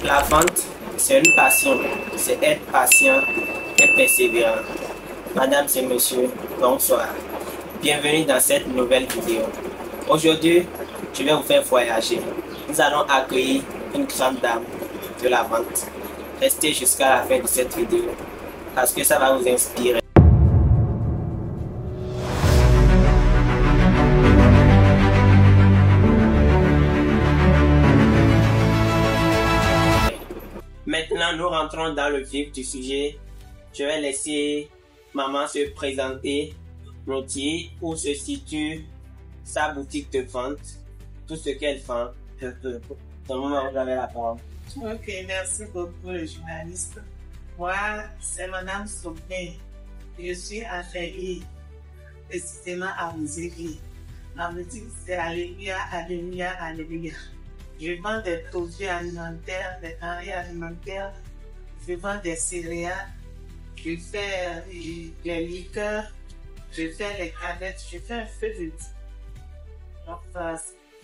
La vente, c'est une passion. C'est être patient et persévérant. Madame et monsieur, bonsoir. Bienvenue dans cette nouvelle vidéo. Aujourd'hui, je vais vous faire voyager. Nous allons accueillir une grande dame de la vente. Restez jusqu'à la fin de cette vidéo parce que ça va vous inspirer. Maintenant, nous rentrons dans le vif du sujet. Je vais laisser maman se présenter, nous dire où se situe sa boutique de vente, tout ce qu'elle vend. Dans le moment où j'avais la parole. Ok, merci beaucoup le journaliste. Moi, c'est Madame Sophie. Je suis affairée, précisément à Ouzévi. Ma boutique, c'est Alléluia, Alléluia, Alléluia. Je vends des produits alimentaires, des denrées alimentaires. Je vends des céréales. Je fais les liqueurs. Je fais les canettes. Je fais un feu de tout. Donc,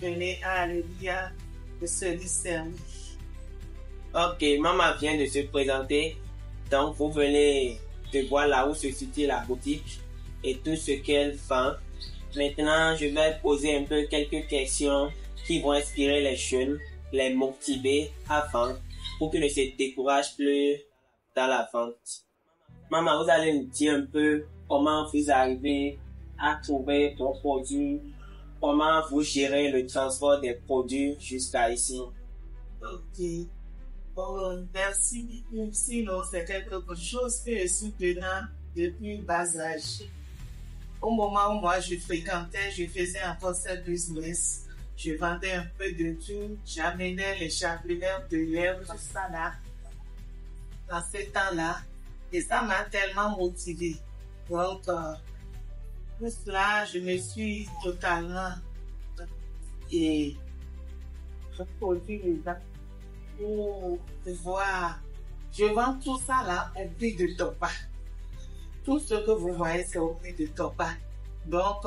venez à Alléluia, de service servi. Ok, maman vient de se présenter. Donc, vous venez de voir là où se situe la boutique et tout ce qu'elle vend. Maintenant, je vais poser un peu quelques questions qui vont inspirer les jeunes, les motiver à vendre pour qu'ils ne se découragent plus dans la vente. Maman, vous allez nous dire un peu comment vous arrivez à trouver vos produits, comment vous gérez le transport des produits jusqu'à ici. Ok. Bon, merci. Sinon, c'est quelque chose que je suis dedans depuis le bas âge. Au moment où moi je fréquentais, je faisais encore ce business. Je vendais un peu de tout. J'amenais les chapelets de lèvres, tout ça là. Dans ce temps-là. Et ça m'a tellement motivée. Donc, pour cela, je me suis totalement reproduit les actes pour pouvoir. Je vends tout ça là au prix de Topa. Tout ce que vous voyez, c'est au prix de Topa. Donc,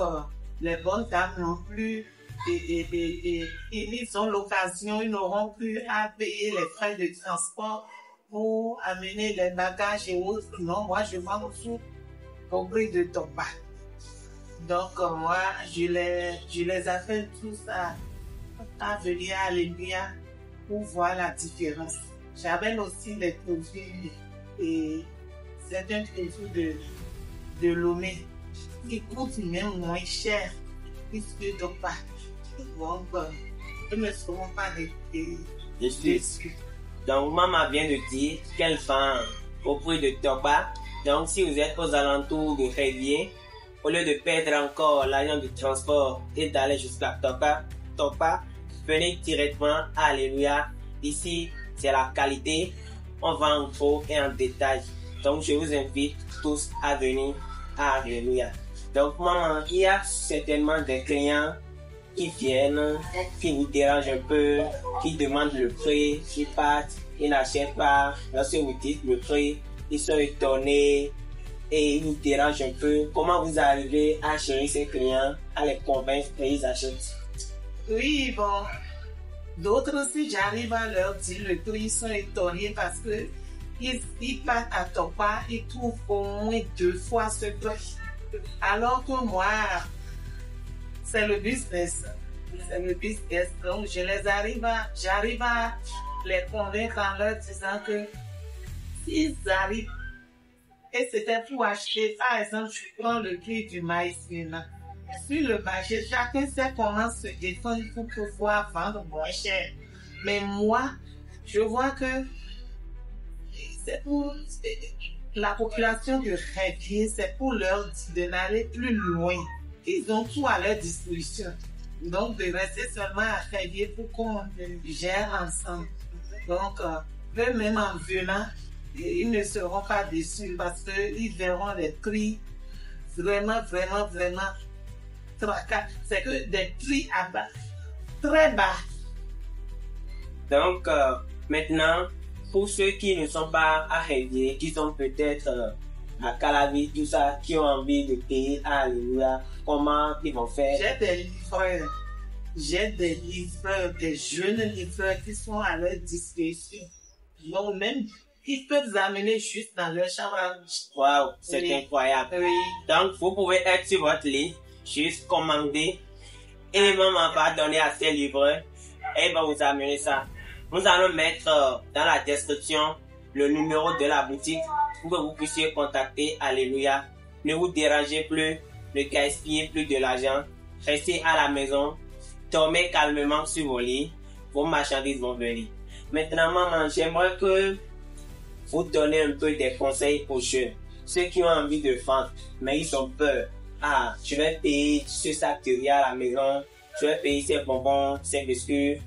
les bonnes dames n'ont plus, ils ont l'occasion, ils n'auront plus à payer les frais de transport pour amener les bagages et autres. Non, moi, je vends tout au prix de Topa. Donc, moi, je les appelle tous à venir à Alléluia pour voir la différence. J'amène aussi les produits et c'est un produit de Lomé qui coûte même moins cher puisque Topa. Donc, ils ne seront pas déçus. Donc, maman vient de dire qu'elle vend au prix de Topa. Donc, si vous êtes aux alentours de Révier, au lieu de perdre encore l'argent du transport et d'aller jusqu'à Topa, venez directement à Alléluia. Ici, c'est la qualité. On vend en gros et en détail. Donc, je vous invite tous à venir à Alléluia. Donc, maman, il y a certainement des clients qui viennent, qui vous dérangent un peu, qui demandent le prix, qui partent, ils n'achètent pas. Lorsque vous dites le prix, ils sont étonnés et ils vous dérangent un peu. Comment vous arrivez à gérer ces clients, à les convaincre et ils achètent? Oui, bon. D'autres aussi, j'arrive à leur dire le prix, ils sont étonnés parce que ils partent à Topa, ils trouvent au moins 2 fois ce prix. Alors que moi, c'est le business. C'est le business. Donc, j'arrive à les convaincre en leur disant que s'ils arrivent, et c'était pour acheter, par exemple, je prends le prix du maïs maintenant. Sur le marché, chacun sait comment se défendre pour pouvoir vendre moins cher. Mais moi, je vois que c'est pour la population de Révier, c'est pour leur dire d'aller plus loin. Ils ont tout à leur disposition. Donc, de rester seulement à Révier pour qu'on gère ensemble. Donc, eux-mêmes en venant, ils ne seront pas déçus parce qu'ils verront les prix vraiment c'est que des prix à bas, très bas. Donc, maintenant, pour ceux qui ne sont pas à Révier, qui sont peut-être à Calavi, tout ça, qui ont envie de payer à Alléluia, comment ils vont faire? J'ai des livreurs, des jeunes livreurs qui sont à leur disposition. Donc même, ils peuvent amener juste dans leur chambre à coucher. Waouh, c'est Oui. incroyable. Oui. Donc, vous pouvez être sur votre lit, juste commander, et maman va donner à ses livreurs, et il va vous amener ça. Nous allons mettre dans la description le numéro de la boutique pour que vous puissiez contacter. Alléluia. Ne vous dérangez plus, ne gaspillez plus de l'argent. Restez à la maison, dormez calmement sur vos lits, vos marchandises vont venir. Maintenant, maman, j'aimerais que vous donnez un peu des conseils aux jeunes. Ceux qui ont envie de vendre, mais ils ont peur. Ah, je vais payer ce sac de riz à la maison, je vais payer ces bonbons, ces biscuits.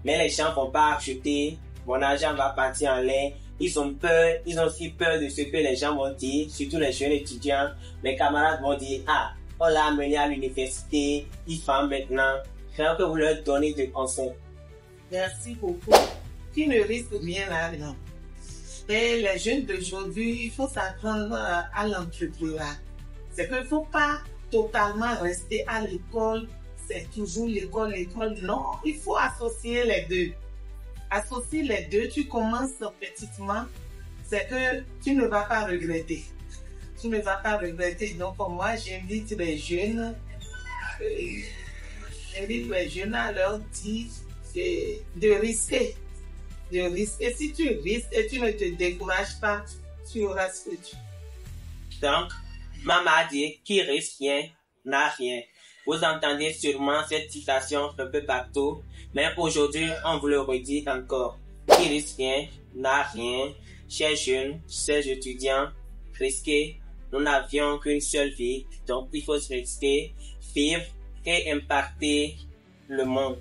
Mais les gens vont pas acheter, mon argent va partir en l'air. Ils ont peur, ils ont aussi peur de ce que les gens vont dire, surtout les jeunes étudiants. Mes camarades vont dire, ah, on l'a amené à l'université, il vend maintenant. J'aimerais que vous leur donnez des conseils. Merci beaucoup. Tu ne risques rien à rien. Et les jeunes d'aujourd'hui, il faut s'attendre à l'entrepreneuriat. C'est qu'il ne faut pas totalement rester à l'école. C'est toujours l'école. Non, il faut associer les deux. Associer les deux, tu commences petitement. C'est que tu ne vas pas regretter. Tu ne vas pas regretter. Donc, pour moi, j'invite les jeunes. À leur dire de risquer. Et si tu risques et tu ne te décourages pas, tu auras ce que tu veux. Donc, maman a dit, qui risque rien, n'a rien. Vous entendez sûrement cette citation un peu partout, mais aujourd'hui, on vous le redit encore. Qui risque rien, n'a rien. Chers jeunes, chers étudiants, risquez. Nous n'avions qu'une seule vie, donc il faut se risquer, vivre et impacter le monde.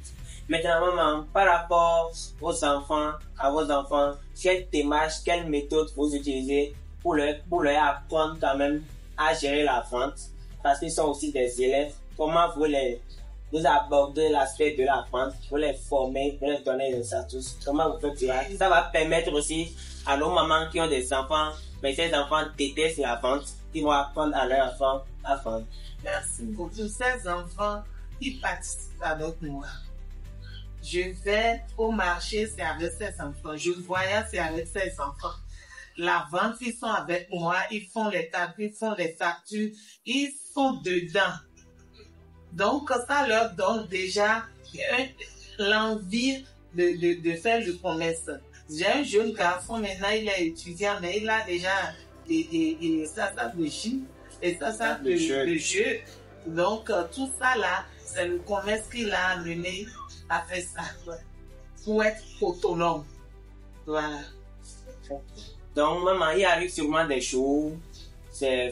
Maintenant, maman, par rapport à vos enfants, quelle démarche, quelle méthode vous utilisez pour leur apprendre quand même à gérer la vente? Parce qu'ils sont aussi des élèves. Comment vous abordez l'aspect de la vente? Vous les formez, vous leur donnez des status. Comment vous faites cela? Ça va permettre aussi à nos mamans qui ont des enfants, mais ces enfants détestent la vente, ils vont apprendre à leurs enfants à vendre. Merci beaucoup. Ces enfants, ils participent avec moi. Je vais au marché, c'est avec ces enfants. Je voyage, c'est avec ces enfants. La vente, ils sont avec moi, ils font les calculs, ils font les factures, ils sont dedans. Donc, ça leur donne déjà l'envie de faire le commerce. J'ai un jeune garçon, maintenant il est étudiant, mais il a déjà ça de gym et ça de jeu. Donc, tout ça là, c'est le commerce qu'il a amené à faire ça, pour être autonome. Voilà. Donc, maman, il arrive sûrement des jours,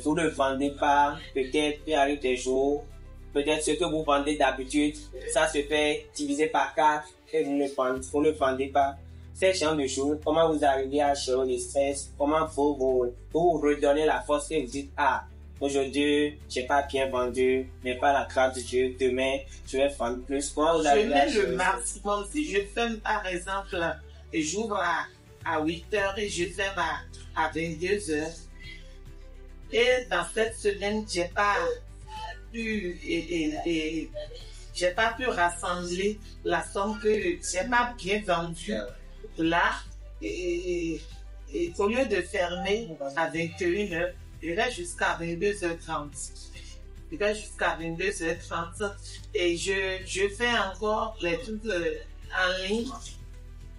vous ne vendez pas, peut-être il arrive des jours, peut-être ce que vous vendez d'habitude, ça se fait diviser par 4 et vous ne vendez pas. Ces genre de choses, comment vous arrivez à gérer le stress, comment vous redonnez la force et vous dites, ah, aujourd'hui, j'ai pas bien vendu, mais par la grâce de Dieu, demain, je vais vendre plus. Comment vous arrivez à gérer le maximum. Si je fais, par exemple, j'ouvre à 8h et je ferme à 22h. Et dans cette semaine, j'ai pas pu rassembler la somme que j'ai pas bien vendue là. Et au lieu de fermer à 21h, je vais jusqu'à 22h30. Je vais jusqu'à 22h30 et je fais encore les trucs en ligne.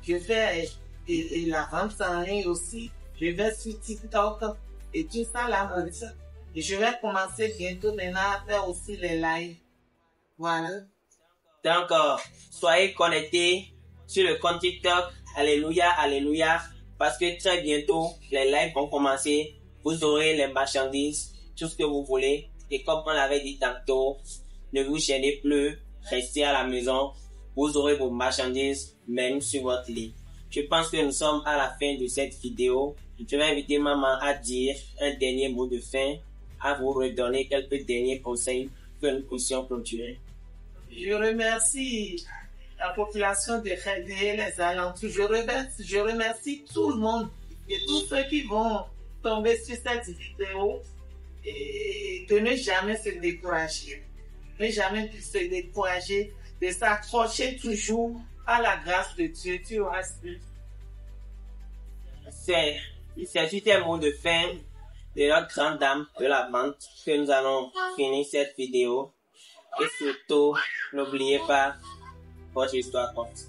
Je fais et la vente en ligne aussi. Je vais sur TikTok et tout ça là. Et je vais commencer bientôt maintenant à faire aussi les lives. Voilà. Donc, soyez connectés sur le compte TikTok. Alléluia, alléluia. Parce que très bientôt, les lives vont commencer. Vous aurez les marchandises, tout ce que vous voulez. Et comme on l'avait dit tantôt, ne vous gênez plus. Restez à la maison. Vous aurez vos marchandises même sur votre lit. Je pense que nous sommes à la fin de cette vidéo. Je vais inviter maman à dire un dernier mot de fin, à vous redonner quelques derniers conseils que nous puissions clôturer. Je remercie la population de Khaydia et les alentours. Je remercie tout le monde et tous ceux qui vont tomber sur cette vidéo et de ne jamais se décourager. Ne jamais se décourager, de s'accrocher toujours à la grâce de Dieu. Tu auras su. c'est sur ces mots de fin de notre grande dame de la vente que nous allons finir cette vidéo. Et surtout, n'oubliez pas, votre histoire compte.